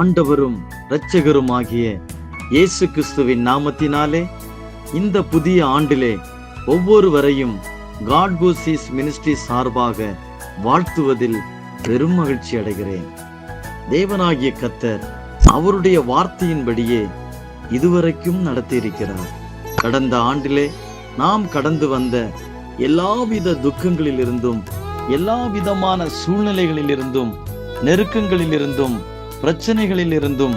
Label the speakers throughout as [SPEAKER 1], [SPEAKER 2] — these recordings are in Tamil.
[SPEAKER 1] ஆண்டவரும் இரட்சகருமாகிய இயேசு கிறிஸ்துவின் நாமத்தினாலே இந்த புதிய ஆண்டிலே ஒவ்வொருவரையும் காட் கூசிஸ் மினிஸ்ட்ரி சார்பாக வாழ்த்துவதில் பெரும் மகிழ்ச்சி அடைகிறேன். தேவனாகிய கர்த்தர் அவருடைய வார்த்தையின்படியே இதுவரைக்கும் நடத்தியிருக்கிறார். கடந்த ஆண்டிலே நாம் கடந்து வந்த எல்லாவித துக்கங்களிலிருந்தும், எல்லா விதமான சூழ்நிலைகளிலிருந்தும், நெருக்கங்களிலிருந்தும், பிரச்சனைகளிலிருந்தும்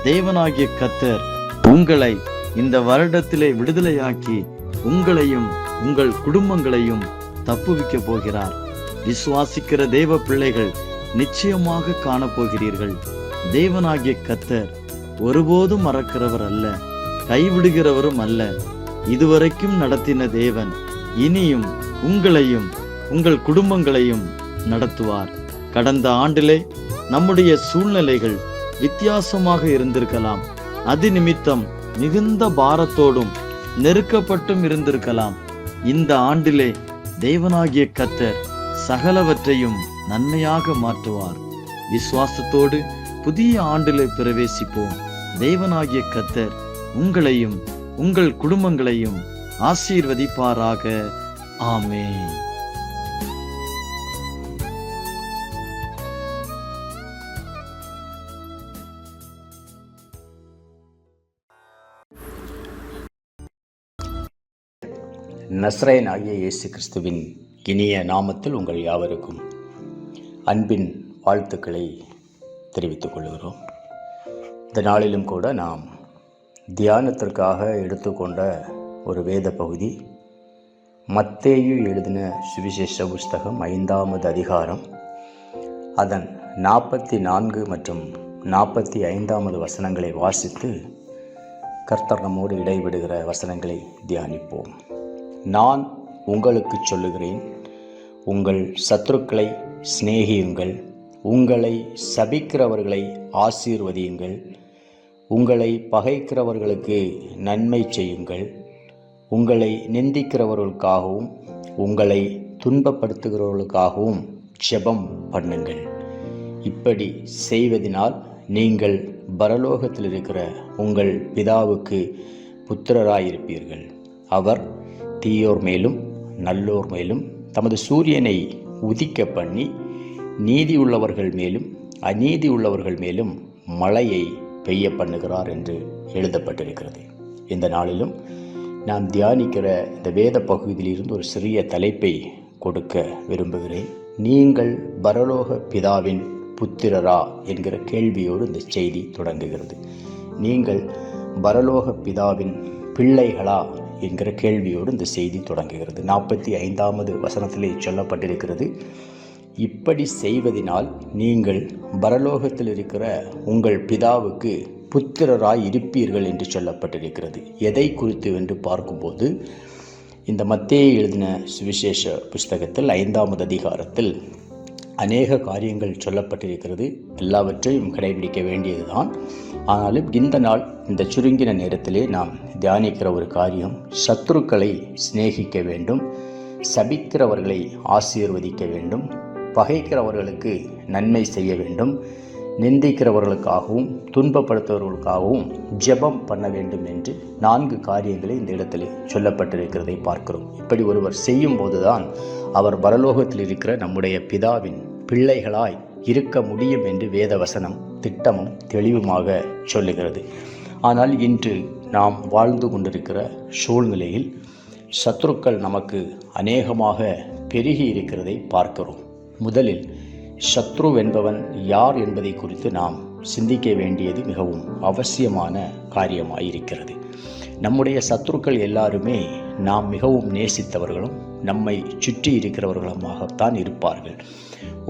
[SPEAKER 1] தேவனாகிய கர்த்தர் உங்களை இந்த வருடத்திலே விடுதலையாக்கி உங்களையும் உங்கள் குடும்பங்களையும் தப்புவிக்க போகிறார். விசுவாசிக்கிற தேவ பிள்ளைகள் நிச்சயமாக காணப்போகிறீர்கள். தேவனாகிய கர்த்தர் ஒருபோதும் மறக்கிறவர் அல்ல, கைவிடுகிறவரும் அல்ல. இதுவரைக்கும் நடத்தின தேவன் இனியும் உங்களையும் உங்கள் குடும்பங்களையும் நடத்துவார். கடந்த ஆண்டிலே நம்முடைய சூழ்நிலைகள் வித்தியாசமாக இருந்திருக்கலாம். அது நிமித்தம் மிகுந்த பாரத்தோடும் நெருக்கப்பட்டும் இருந்திருக்கலாம். இந்த ஆண்டிலே தேவனாகிய கர்த்தர் சகலவற்றையும் நன்மையாக மாற்றுவார். விசுவாசத்தோடு புதிய ஆண்டிலே பிரவேசிப்போம். தேவனாகிய கர்த்தர் உங்களையும் உங்கள் குடும்பங்களையும் ஆசீர்வதிப்பாராக. ஆமென்.
[SPEAKER 2] நஸ்ரேயன் ஆகிய இயேசு கிறிஸ்துவின் இனிய நாமத்தில் உங்கள் யாவருக்கும் அன்பின் வாழ்த்துக்களை தெரிவித்துக் கொள்கிறோம். இந்த நாளிலும் கூட நாம் தியானத்திற்காக எடுத்துக்கொண்ட ஒரு வேத பகுதி மத்தேயு எழுதின சுவிசேஷ புஸ்தகம் 5வது அதிகாரம், அதன் 44 மற்றும் 45வது வசனங்களை வாசித்து கர்த்தர் நம்மோடு இடைவிடுகிற வசனங்களை தியானிப்போம். நான் உங்களுக்கு சொல்லுகிறேன், உங்கள் சத்துருக்களை சிநேகியுங்கள், உங்களை சபிக்கிறவர்களை ஆசீர்வதியுங்கள், உங்களை பகைக்கிறவர்களுக்கு நன்மை செய்யுங்கள், உங்களை நிந்திக்கிறவர்களுக்காகவும் உங்களை துன்பப்படுத்துகிறவர்களுக்காகவும் ஜெபம் பண்ணுங்கள். இப்படி செய்வதனால் நீங்கள் பரலோகத்தில் இருக்கிற உங்கள் பிதாவுக்கு புத்திரராயிருப்பீர்கள். அவர் தீயோர் மேலும் நல்லோர் மேலும் தமது சூரியனை உதிக்க பண்ணி நீதி உள்ளவர்கள் மேலும் அநீதி உள்ளவர்கள் மேலும் மழையை பெய்ய பண்ணுகிறார் என்று எழுதப்பட்டிருக்கிறது. இந்த நாளிலும் நாம் தியானிக்கிற இந்த வேத பகுதியிலிருந்து ஒரு சிறிய தலைப்பை கொடுக்க விரும்புகிறேன். நீங்கள் பரலோக பிதாவின் புத்திரரா என்கிற கேள்வியோடு இந்த செய்தி தொடங்குகிறது. நீங்கள் பரலோக பிதாவின் பிள்ளைகளா என்கிற கேள்வியோடு இந்த செய்தி தொடங்குகிறது. 45வது வசனத்திலே சொல்லப்பட்டிருக்கிறது, இப்படி செய்வதனால் நீங்கள் பரலோகத்தில் இருக்கிற உங்கள் பிதாவுக்கு புத்திரராய் இருப்பீர்கள் என்று சொல்லப்பட்டிருக்கிறது. எதை குறித்து என்று பார்க்கும்போது இந்த மத்தேயு எழுதின சுவிசேஷ புஸ்தகத்தில் 5வது அதிகாரத்தில் அநேக காரியங்கள் சொல்லப்பட்டிருக்கிறது. எல்லாவற்றையும் கடைபிடிக்க வேண்டியதுதான். ஆனாலும் இந்த நாள் இந்த சுருங்கின நேரத்திலே நாம் தியானிக்கிற ஒரு காரியம், சத்துருக்களை சிநேகிக்க வேண்டும், சபிக்கிறவர்களை ஆசீர்வதிக்க வேண்டும், பகைக்கிறவர்களுக்கு நன்மை செய்ய வேண்டும், நிந்திக்கிறவர்களுக்காகவும் துன்பப்படுத்துவர்களுக்காகவும் ஜெபம் பண்ண வேண்டும் என்று 4 காரியங்களை இந்த இடத்திலே சொல்லப்பட்டிருக்கிறதை பார்க்கிறோம். இப்படி ஒருவர் செய்யும் போதுதான் அவர் பரலோகத்தில் இருக்கிற நம்முடைய பிதாவின் பிள்ளைகளாய் இருக்க முடியும் என்று வேதவசனம் திட்டமும் தெளிவுமாக சொல்லுகிறது. ஆனால் இன்று நாம் வாழ்ந்து கொண்டிருக்கிற சூழ்நிலையில் சத்துருக்கள் நமக்கு அநேகமாக பெருகி இருக்கிறதை பார்க்கிறோம். முதலில் சத்ரு என்பவன் யார் என்பதை குறித்து நாம் சிந்திக்க வேண்டியது மிகவும் அவசியமான காரியமாயிருக்கிறது. நம்முடைய சத்துருக்கள் எல்லாருமே நாம் மிகவும் நேசித்தவர்களும் நம்மை சுற்றி இருக்கிறவர்களுமாகத்தான் இருப்பார்கள்.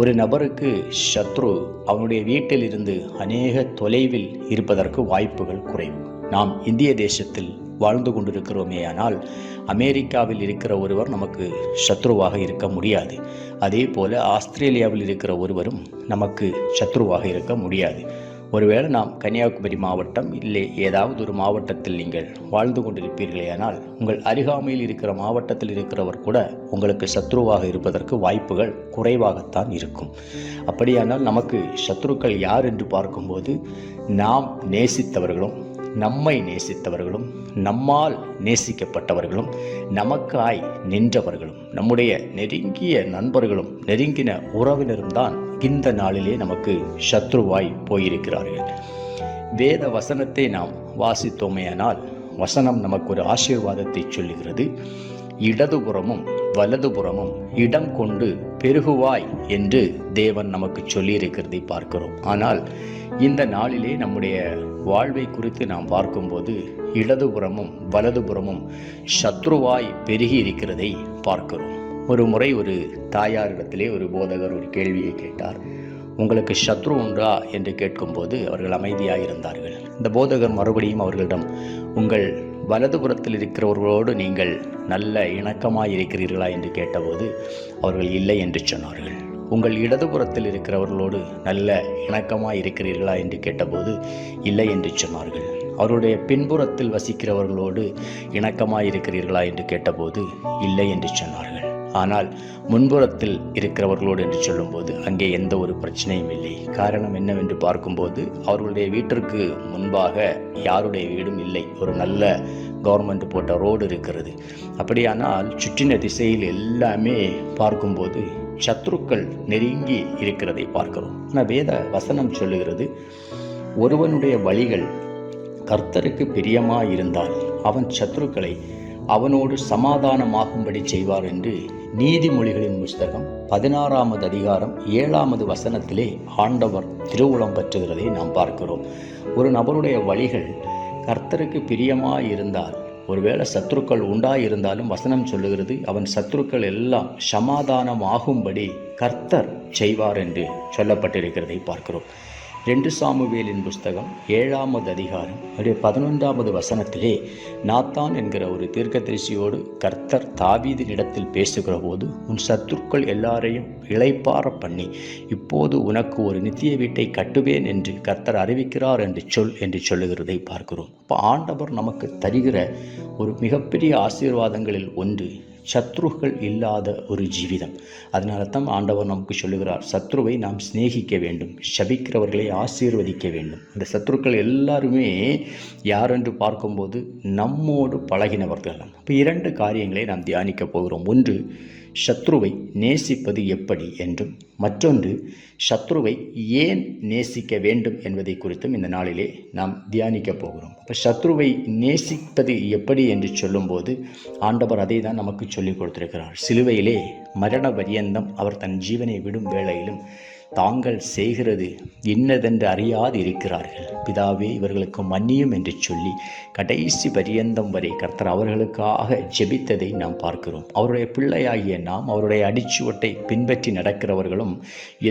[SPEAKER 2] ஒரு நபருக்கு சத்ரு அவனுடைய வீட்டில் இருந்து அநேக தொலைவில் இருப்பதற்கு வாய்ப்புகள் குறைவு. நாம் இந்திய தேசத்தில் வாழ்ந்து கொண்டிருக்கிறோமே, ஆனால் அமெரிக்காவில் இருக்கிற ஒருவர் நமக்கு சத்ருவாக இருக்க முடியாது. அதே போல ஆஸ்திரேலியாவில் இருக்கிற ஒருவரும் நமக்கு சத்ருவாக இருக்க முடியாது. ஒருவேளை நாம் கன்னியாகுமரி மாவட்டம் இல்லை ஏதாவது ஒரு மாவட்டத்தில் நீங்கள் வாழ்ந்து கொண்டிருப்பீர்களேயானால் உங்கள் அருகாமையில் இருக்கிற மாவட்டத்தில் இருக்கிறவர் கூட உங்களுக்கு சத்ருவாக இருப்பதற்கு வாய்ப்புகள் குறைவாகத்தான் இருக்கும். அப்படியானால் நமக்கு சத்ருக்கள் யார் என்று பார்க்கும்போது நாம் நேசித்தவர்களும் நம்மை நேசித்தவர்களும் நம்மால் நேசிக்கப்பட்டவர்களும் நமக்காய் நின்றவர்களும் நம்முடைய நெருங்கிய நண்பர்களும் நெருங்கின உறவினரும் தான் இந்த நாளிலே நமக்கு சத்ருவாய் போயிருக்கிறார்கள். வேத வசனத்தை நாம் வாசித்தோமேயானால் வசனம் நமக்கு ஒரு ஆசீர்வாதத்தை சொல்லுகிறது. இடதுபுறமும் வலதுபுறமும் இடம் கொண்டு பெருகுவாய் என்று தேவன் நமக்கு சொல்லியிருக்கிறதை பார்க்கிறோம். ஆனால் இந்த நாளிலே நம்முடைய வாழ்வை குறித்து நாம் பார்க்கும்போது இடதுபுறமும் வலதுபுறமும் சத்ருவாய் பெருகி இருக்கிறதை பார்க்கிறோம். ஒரு முறை ஒரு தாயாரிடத்திலே ஒரு போதகர் ஒரு கேள்வியை கேட்டார். உங்களுக்கு சத்ரு உண்டா என்று கேட்கும்போது அவர்கள் அமைதியாக இருந்தார்கள். இந்த போதகர் மறுபடியும் அவர்களிடம், உங்கள் வலதுபுறத்தில் இருக்கிறவர்களோடு நீங்கள் நல்ல இணக்கமாக இருக்கிறீர்களா என்று கேட்டபோது அவர்கள் இல்லை என்று சொன்னார்கள். உங்கள் இடதுபுறத்தில் இருக்கிறவர்களோடு நல்ல இணக்கமாக இருக்கிறீர்களா என்று கேட்டபோது இல்லை என்று சொன்னார்கள். அவருடைய பின்புறத்தில் வசிக்கிறவர்களோடு இணக்கமாக இருக்கிறீர்களா என்று கேட்டபோது இல்லை என்று சொன்னார்கள். ஆனால் முன்புறத்தில் இருக்கிறவர்களோடு என்று சொல்லும்போது அங்கே எந்த ஒரு பிரச்சனையும் இல்லை. காரணம் என்னவென்று பார்க்கும்போது அவர்களுடைய வீட்டிற்கு முன்பாக யாருடைய வீடும் இல்லை. ஒரு நல்ல கவர்மெண்ட் போட்ட ரோடு இருக்கிறது. அப்படியானால் சுற்றின திசையில் எல்லாமே பார்க்கும்போது சத்ருக்கள் நெருங்கி இருக்கிறதை பார்க்கிறோம். ஆனால் வேத வசனம் சொல்லுகிறது, ஒருவனுடைய வழிகள் கர்த்தருக்கு பிரியமாயிருந்தால் அவன் சத்ருக்களை அவனோடு சமாதானமாகும்படி செய்வார் என்று நீதிமொழிகளின் புஸ்தகம் 16வது அதிகாரம் 7வது வசனத்திலே ஆண்டவர் திருவுளம் பற்றுகிறதை நாம் பார்க்கிறோம். ஒரு நபருடைய வழிகள் கர்த்தருக்கு பிரியமாயிருந்தால், ஒருவேளை சத்ருக்கள் உண்டாயிருந்தாலும் வசனம் சொல்லுகிறது அவன் சத்ருக்கள் எல்லாம் சமாதானமாகும்படி கர்த்தர் செய்வார் என்று சொல்லப்பட்டிருக்கிறதை பார்க்கிறோம். 2 சாமுவேலின் புஸ்தகம் 7வது அதிகாரம் 11வது வசனத்திலே நாத்தான் என்கிற ஒரு தீர்க்கதரிசியோடு கர்த்தர் தாவீதினிடத்தில் பேசுகிற போது, உன் சத்துருக்கள் எல்லாரையும் இளைப்பாற பண்ணி இப்போது உனக்கு ஒரு நித்திய வீட்டை கட்டுவேன் என்று கர்த்தர் அறிவிக்கிறார் என்று சொல்லுகிறதை பார்க்கிறோம். இப்போ ஆண்டவர் நமக்கு தருகிற ஒரு மிகப்பெரிய ஆசீர்வாதங்களில் ஒன்று சத்ருக்கள் இல்லாத ஒரு ஜீவிதம். அதனால தான் ஆண்டவர் நமக்கு சொல்லுகிறார், சத்ருவை நாம் சிநேகிக்க வேண்டும், சபிக்கிறவர்களை ஆசீர்வதிக்க வேண்டும். அந்த சத்ருக்கள் எல்லாருமே யார் என்று பார்க்கும்போது நம்மோடு பழகினவர்கள். இப்போ 2 காரியங்களை நாம் தியானிக்க போகிறோம். ஒன்று, சத்ருவை நேசிப்பது எப்படி என்றும், மற்றொன்று சத்ருவை ஏன் நேசிக்க வேண்டும் என்பதை குறித்தும் இந்த நாளிலே நாம் தியானிக்க போகிறோம். இப்போ சத்ருவை நேசிப்பது எப்படி என்று சொல்லும்போது ஆண்டவர் அதை தான் நமக்கு சொல்லிக் கொடுத்திருக்கிறார். சிலுவையிலே மரண பரியந்தம் அவர் தன் ஜீவனை விடும் வேளையிலும் தாங்கள் செய்கிறது இன்னதென்று அறியாது இருக்கிறார்கள், பிதாவே இவர்களுக்கு மன்னியும் என்று சொல்லி கடைசி பரியந்தம் வரை கர்த்தர் அவர்களுக்காக ஜெபித்ததை நாம் பார்க்கிறோம். அவருடைய பிள்ளையாகிய நாம் அவருடைய அடிச்சுவட்டை பின்பற்றி நடக்கிறவர்களும்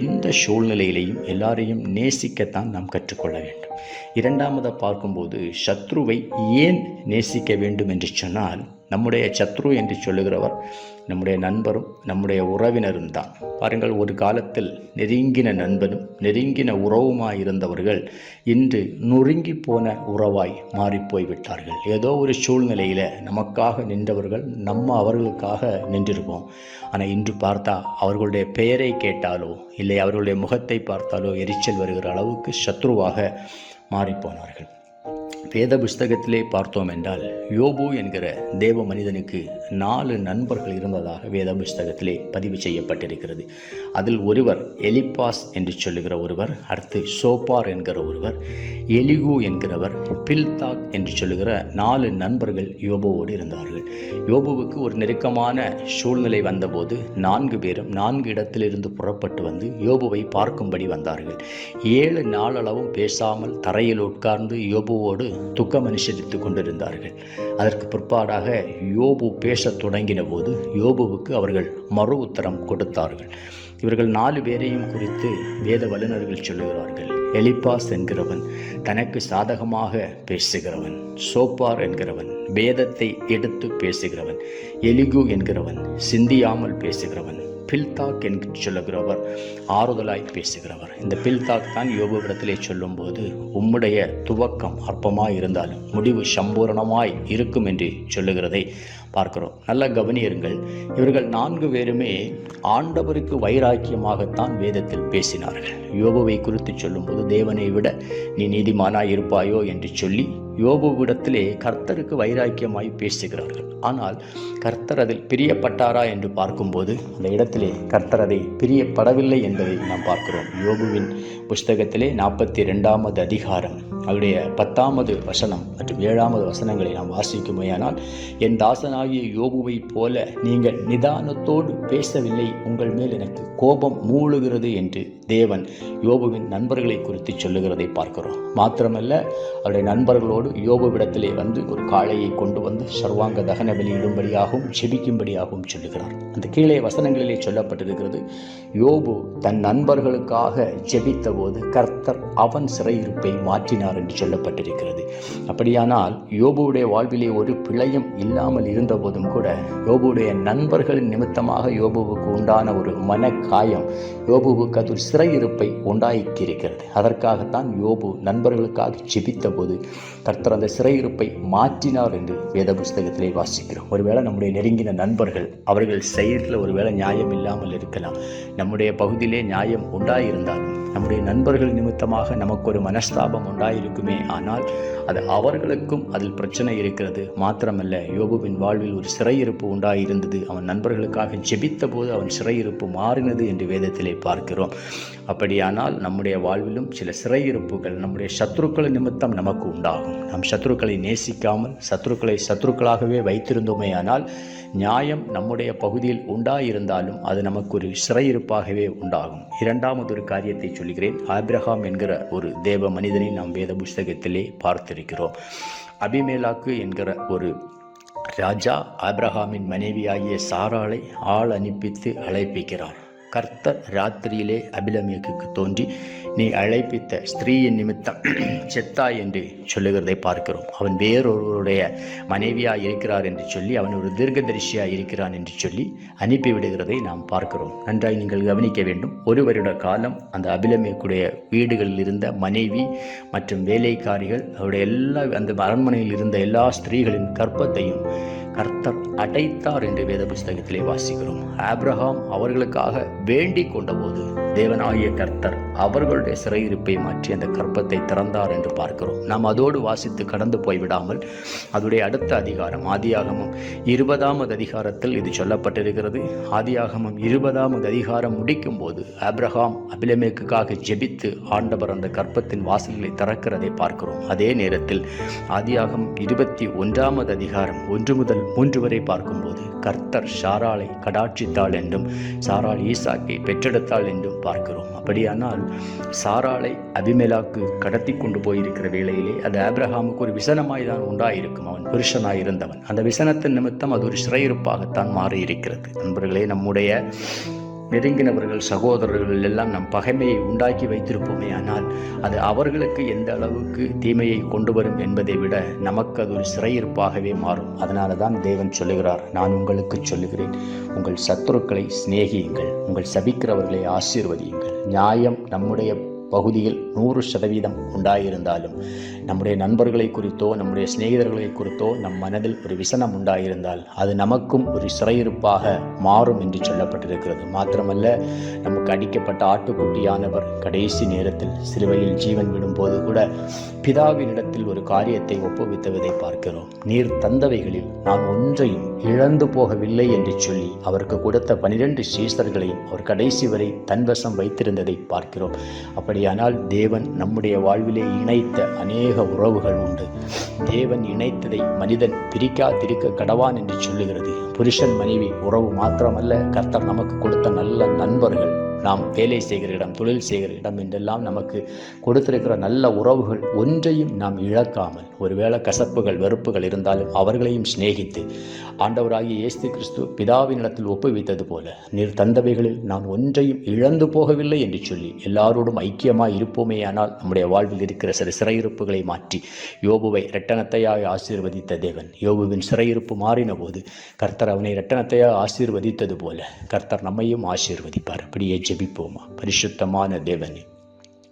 [SPEAKER 2] எந்த சூழ்நிலையிலையும் எல்லாரையும் நேசிக்கத்தான் நாம் கற்றுக்கொள்ள வேண்டும். 2வது பார்க்கும்போது சத்ருவை ஏன் நேசிக்க வேண்டும் என்று சொன்னால், நம்முடைய சத்ரு என்று சொல்லுகிறவர் நம்முடைய நண்பரும் நம்முடைய உறவினரும் தான். பாருங்கள், ஒரு காலத்தில் நெருங்கின நண்பனும் நெருங்கின உறவுமாயிருந்தவர்கள் இன்று நொறுங்கி போன உறவாய் மாறிப்போய்விட்டார்கள். ஏதோ ஒரு சூழ்நிலையில் நமக்காக நின்றவர்கள் நம்ம அவர்களுக்காக நின்றிருப்போம். ஆனால் இன்று பார்த்தா அவர்களுடைய பெயரை கேட்டாலோ இல்லை அவர்களுடைய முகத்தை பார்த்தாலோ எரிச்சல் வருகிற அளவுக்கு சத்ருவாக மாறிப்போனார்கள். வேத புஸ்தகத்திலே பார்த்தோம் என்றால் யோபு என்கிற தேவ மனிதனுக்கு 4 நண்பர்கள் இருந்ததாக வேத புஸ்தகத்திலே பதிவு செய்யப்பட்டிருக்கிறது. அதில் ஒருவர் எலிப்பாஸ் என்று சொல்லுகிற ஒருவர், அடுத்து சோப்பார் என்கிற ஒருவர், எலிகு என்கிறவர், பில்தாக் என்று சொல்லுகிற 4 நண்பர்கள் யோபுவோடு இருந்தார்கள். யோபுவுக்கு ஒரு நெருக்கமான சூழ்நிலை வந்தபோது 4 பேரும் 4 இடத்திலிருந்து புறப்பட்டு வந்து யோபுவை பார்க்கும்படி வந்தார்கள். 7 நாளளவும் பேசாமல் தரையில் உட்கார்ந்து யோபுவோடு துக்கம் அனுசரித்துக் கொண்டிருந்தார்கள். அதற்கு பிற்பாடாக யோபு பேசத் தொடங்கின போது யோபுவுக்கு அவர்கள் மறு உத்தரம் கொடுத்தார்கள். இவர்கள் 4 பேரையும் குறித்து வேத வல்லுநர்கள் சொல்லுகிறார்கள். எலிப்பாஸ் என்கிறவன் தனக்கு சாதகமாக பேசுகிறவன், சோப்பார் என்கிறவன் வேதத்தை எடுத்து பேசுகிறவன், எலிகு என்கிறவன் சிந்தியாமல் பேசுகிறவன், பில்தாக் என்று சொல்லுகிறவர் ஆறுதலாய் பேசுகிறவர். இந்த பில்தாக் தான் யோபுவிடத்திலே சொல்லும்போது, உம்முடைய துவக்கம் அற்பமாய் இருந்தாலும் முடிவு சம்பூரணமாய் இருக்கும் என்று சொல்லுகிறதை பார்க்கிறோம். நல்ல கவனியருங்கள். இவர்கள் 4 பேருமே ஆண்டவருக்கு வைராக்கியமாகத்தான் வேதத்தில் பேசினார்கள். யோபுவை குறித்து சொல்லும்போது, தேவனை விட நீ நீதிமானாய் இருப்பாயோ என்று சொல்லி யோபுவிடத்திலே கர்த்தருக்கு வைராக்கியமாய் பேசுகிறார்கள். ஆனால் கர்த்தர் அதில் பிரியப்பட்டாரா என்று பார்க்கும்போது அந்த இடத்திலே கர்த்தர் அதை பிரியப்படவில்லை என்பதை நாம் பார்க்கிறோம். யோபுவின் புஸ்தகத்திலே 42வது அதிகாரம் அவருடைய 10வது வசனம் மற்றும் 7வது வசனங்களை நாம் வாசிக்குமேயானால், என் தாசனாகிய யோபுவை போல நீங்கள் நிதானத்தோடு பேசவில்லை, உங்கள் மேல் எனக்கு கோபம் மூழுகிறது என்று தேவன் யோபுவின் நண்பர்களை குறித்து சொல்லுகிறதை பார்க்கிறோம். மாத்திரமல்ல, அவருடைய நண்பர்களோடு யோபுவிடத்திலே வந்து ஒரு காளையை கொண்டு வந்து சர்வாங்க தகன பலியிடும்படியாகவும் செபிக்கும்படியாகவும் சொல்லுகிறார். அந்த கீழே வசனங்களிலே சொல்லப்பட்டிருக்கிறது, யோபு தன் நண்பர்களுக்காக ஜெபித்த போது கர்த்தர் அவன் சிறையிருப்பை மாற்றினார் என்று சொல்லப்பட்டிருக்கிறது. அப்படியானால் யோபுவுடைய வாழ்விலே ஒரு பிழையும் இல்லாமல் இருந்த போதும் கூட யோபுவுடைய நண்பர்களின் நிமித்தமாக யோபுவுக்கு உண்டான ஒரு மனக்காயம் யோபுவுக்கு அது ஒரு சிறையிருப்பை உண்டாக்கியிருக்கிறது. அதற்காகத்தான் யோபு நண்பர்களுக்காக ஜெபித்த போது கர்த்தர் அந்த சிறையிருப்பை மாற்றினார் என்று வேத புஸ்தகத்திலே வாசிக்கிறோம். ஒருவேளை நம்முடைய நெருங்கின நண்பர்கள் அவர்கள் செயலில் ஒருவேளை நியாயம் இல்லாமல் இருக்கலாம். நம்முடைய பகுதியிலே நியாயம் உண்டாயிருந்தாலும் நம்முடைய நண்பர்கள் நிமித்தமாக நமக்கு ஒரு மனஸ்தாபம் உண்டாயிருக்குமே, ஆனால் அது அவர்களுக்கும் அதில் பிரச்சனை இருக்கிறது. மாத்திரமல்ல, யோபுவின் வாழ்வில் ஒரு சிறையிருப்பு உண்டாயிருந்தது. அவன் நண்பர்களுக்காக ஜெபித்த போது அவன் சிறையிருப்பு மாறினது என்று வேதத்திலே பார்க்கிறோம். அப்படியானால் நம்முடைய வாழ்விலும் சில சிறையிருப்புகள் நம்முடைய சத்துருக்கள் நிமித்தம் நமக்கு உண்டாகும். நம் சத்துருக்களை நேசிக்காமல் சத்துருக்களை சத்துருக்களாகவே வைத்திருந்தோமே ஆனால் நியாயம் நம்முடைய பகுதியில் உண்டாயிருந்தாலும் அது நமக்கு ஒரு சிறையிருப்பாகவே உண்டாகும். 2வது ஒரு காரியத்தை சொல்கிறேன். ஆபிரகாம் என்கிற ஒரு தேவ மனிதனை நாம் வேத புஸ்தகத்திலே பார்த்திருக்கிறோம். அபிமெலேக்கு என்கிற ஒரு ராஜா ஆபிரகாமின் மனைவியாகிய சாராளை ஆள் அனுப்பித்து அழைப்பிக்கிறார். கர்த்தர் ராத்திரியிலே அபிமெலேக்குக்கு தோன்றி, நீ அழைப்பித்த ஸ்திரீயின் நிமித்தம் செத்தாய் என்று சொல்லுகிறதை பார்க்கிறோம். அவன் வேறொருவருடைய மனைவியாக இருக்கிறார் என்று சொல்லி, அவன் ஒரு தீர்க்கதரிசியாக இருக்கிறான் என்று சொல்லி அனுப்பிவிடுகிறதை நாம் பார்க்கிறோம். நன்றாய் நீங்கள் கவனிக்க வேண்டும். 1 வருட காலம் அந்த அபிமெலேக்குடைய வீடுகளில் இருந்த மனைவி மற்றும் வேலைக்காரிகள் அவருடைய அந்த அரண்மனையில் இருந்த எல்லா ஸ்திரீகளின் கர்ப்பத்தையும் கர்த்தர் அடைத்தார் என்று வேத புஸ்தகத்திலே வாசிக்கிறோம். ஆபிரகாம் அவர்களுக்காக வேண்டிக் கொண்டபோது தேவனாகிய கர்த்தர் அவர்களுடைய சிறையிருப்பை மாற்றி அந்த கர்ப்பத்தை திறந்தார் என்று பார்க்கிறோம். நாம் அதோடு வாசித்து கடந்து போய்விடாமல் அதோடைய அடுத்த அதிகாரம் ஆதியாகமம் 20வது அதிகாரத்தில் இது சொல்லப்பட்டிருக்கிறது. ஆதியாகமம் 20வது அதிகாரம் முடிக்கும் போது ஆபிரகாம் அபிமெலேக்குக்காக ஜெபித்து ஆண்டவர் அந்த கர்ப்பத்தின் வாசல்களை திறக்கிறதை பார்க்கிறோம். அதே நேரத்தில் ஆதியாகமம் 21வது அதிகாரம் 1 முதல் 3 வரை பார்க்கும்போது கர்த்தர் சாராளை கடாட்சித்தாள் என்றும் சாராள் ஈசாக்கை பெற்றெடுத்தாள் என்றும் பார்க்கிறோம். அப்படியானால் சாராளை அபிமெலேக்கு கடத்தி கொண்டு போயிருக்கிற வேளையிலே அது ஆபிரகாமுக்கு ஒரு விசனமாய் தான் உண்டாயிருக்கும். அவன் புருஷனாய் இருந்தவன். அந்த விசனத்தின் நிமித்தம் அது ஒரு சிறையிருப்பாகத்தான் மாறியிருக்கிறது. நண்பர்களே, நம்முடைய நெருங்கினவர்கள் சகோதரர்கள் எல்லாம் நம் பகைமையை உண்டாக்கி வைத்திருப்போமே, ஆனால் அது அவர்களுக்கு எந்த அளவுக்கு தீமையை கொண்டு வரும் என்பதை விட நமக்கு அது ஒரு சிறையிருப்பாகவே மாறும். அதனால தான் தேவன் சொல்லுகிறார், நான் உங்களுக்கு சொல்லுகிறேன், உங்கள் சத்துருக்களை சிநேகியுங்கள், உங்கள் சபிக்கிறவர்களை ஆசீர்வதியுங்கள். நியாயம் நம்முடைய பகுதியில் 100% உண்டாயிருந்தாலும் நம்முடைய நண்பர்களை குறித்தோ நம்முடைய சிநேகிதர்களை குறித்தோ நம் மனதில் ஒரு விசனம் உண்டாயிருந்தால் அது நமக்கும் ஒரு சிறையிருப்பாக மாறும் என்று சொல்லப்பட்டிருக்கிறது. மாத்திரமல்ல, நமக்கு அடிக்கப்பட்ட ஆட்டுக்குட்டியானவர் கடைசி நேரத்தில் சிலுவையில் ஜீவன் விடும்போது கூட பிதாவினிடத்தில் ஒரு காரியத்தை ஒப்புவித்ததை பார்க்கிறோம். நீர் தந்தவைகளில் நான் ஒன்றையும் இழந்து போகவில்லை என்று சொல்லி அவருக்கு கொடுத்த 12 சீஷர்களையும் அவர் கடைசி வரை தன்வசம் வைத்திருந்ததை பார்க்கிறோம். அப்படியானால் தேவன் நம்முடைய வாழ்விலே இணைத்த அநேக உறவுகள் உண்டு. தேவன் இணைத்ததை மனிதன் பிரிக்காதிருக்க கடவான் என்று சொல்லுகிறது. புருஷன் மனைவி உறவு மாத்திரமல்ல, கர்த்தர் நமக்கு கொடுத்த நல்ல நண்பர்கள், நாம் வேலை செய்கிற இடம், தொழில் செய்கிற இடம் என்றெல்லாம் நமக்கு கொடுத்திருக்கிற நல்ல உறவுகள் ஒன்றையும் நாம் இழக்காமல், ஒருவேளை கசப்புகள் வெறுப்புகள் இருந்தாலும் அவர்களையும் சிநேகித்து ஆண்டவராகிய இயேசு கிறிஸ்து பிதாவினிடத்தில் ஒப்புவித்தது போல நீர் தந்தவைகளில் நான் ஒன்றையும் இழந்து போகவில்லை என்று சொல்லி எல்லாரோடும் ஐக்கியமாய் இருப்போமேயானால் நம்முடைய வாழ்வில் இருக்கிற சில சிறையிருப்புகளை மாற்றி யோபுவை இரட்டனத்தையாய் ஆசீர்வதித்த தேவன் யோபுவின் சிறையிருப்பு மாறின போது கர்த்தர் கர்த்தர் அவனை இரட்டனத்தையாக ஆசீர்வதித்தது போல கர்த்தர் நம்மையும் ஆசீர்வதிப்பார். அப்படியே ஜெபிப்போமா. பரிசுத்தமான தேவனே,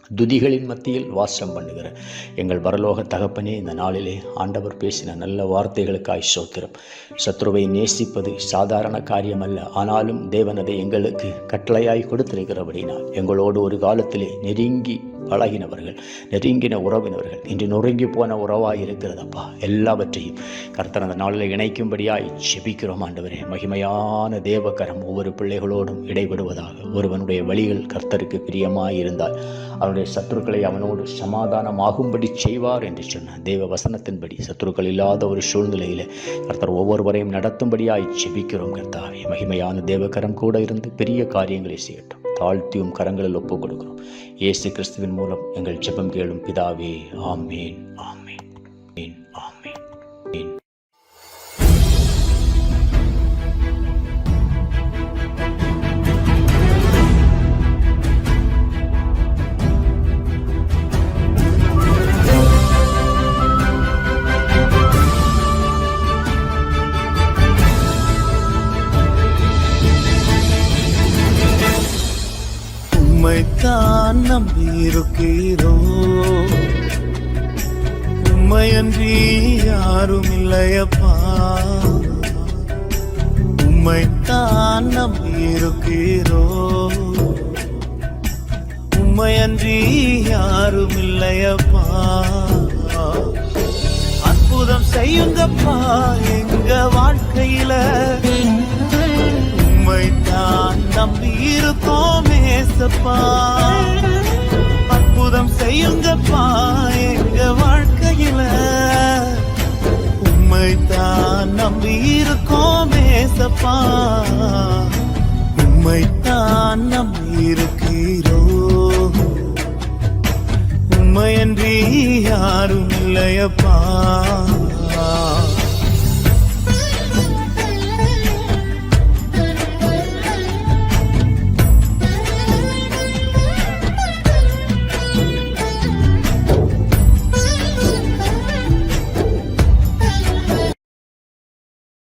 [SPEAKER 2] துதிகளின் மத்தியில் வாசம் பண்ணுகிற எங்கள் பரலோக தகப்பனே, இந்த நாளிலே ஆண்டவர் பேசின நல்ல வார்த்தைகளுக்காய் ஸ்தோத்திரம். சத்ருவை நேசிப்பது சாதாரண காரியம் அல்ல. ஆனாலும் தேவன் அதை எங்களுக்கு கட்டளையாய் கொடுத்திருக்கிறபடினால் எங்களோடு ஒரு காலத்திலே நெருங்கி பழகினவர்கள், நெருங்கின உறவினர்கள் இன்று நொறுங்கி போன உறவாய் இருக்கிறதப்பா. எல்லாவற்றையும் கர்த்தர் அந்த நாளில் இணைக்கும்படியாய் ஜெபிக்கிறோம் ஆண்டவரே. மகிமையான தேவகரம் ஒவ்வொரு பிள்ளைகளோடும் இடைபடுவதாக. ஒருவனுடைய வழிகள் கர்த்தருக்கு பிரியமாய் இருந்தால் அவனுடைய சத்துருக்களை அவனோடு சமாதானமாகும்படி செய்வார் என்று சொன்ன தேவ வசனத்தின்படி சத்துருக்கள் இல்லாத ஒரு சூழ்நிலையில் கர்த்தர் ஒவ்வொருவரையும் நடத்தும்படியாய் ஜெபிக்கிறோம் கர்த்தாவே. மகிமையான தேவகரம் கூட இருந்து பெரிய காரியங்களை செய்யட்டும். தாழ்த்தியும் கரங்களில் ஒப்புக் கொடுக்கிறோம். இயேசு கிறிஸ்துவின் மூலம் எங்கள் ஜெபம் கேளும் பிதாவே. ஆமேன், ஆமேன், ஆமேன், ஆமேன்.
[SPEAKER 3] உம்மைத்தான் நம்பியிருக்கிறோ, உம்மையன்றி யாரும் இல்லையப்பா. உம்மைத்தான் நம்பியிருக்கிறோ, உம்மையன்றி யாரும் இல்லையப்பா. அற்புதம் செய்யுங்கப்பா எங்க வாழ்க்கையில, உம்மைத்தான் நம்பி இருக்கோம் ஏசப்பா. அற்புதம் செய்யுங்கப்பா எங்க வாழ்க்கையில, உம்மைத்தான் நம்பி இருக்கோம் ஏசப்பா. உம்மைத்தான் நம்பி இருக்கிறோ, உம்மையன்றி யாரும் இல்லையப்பா.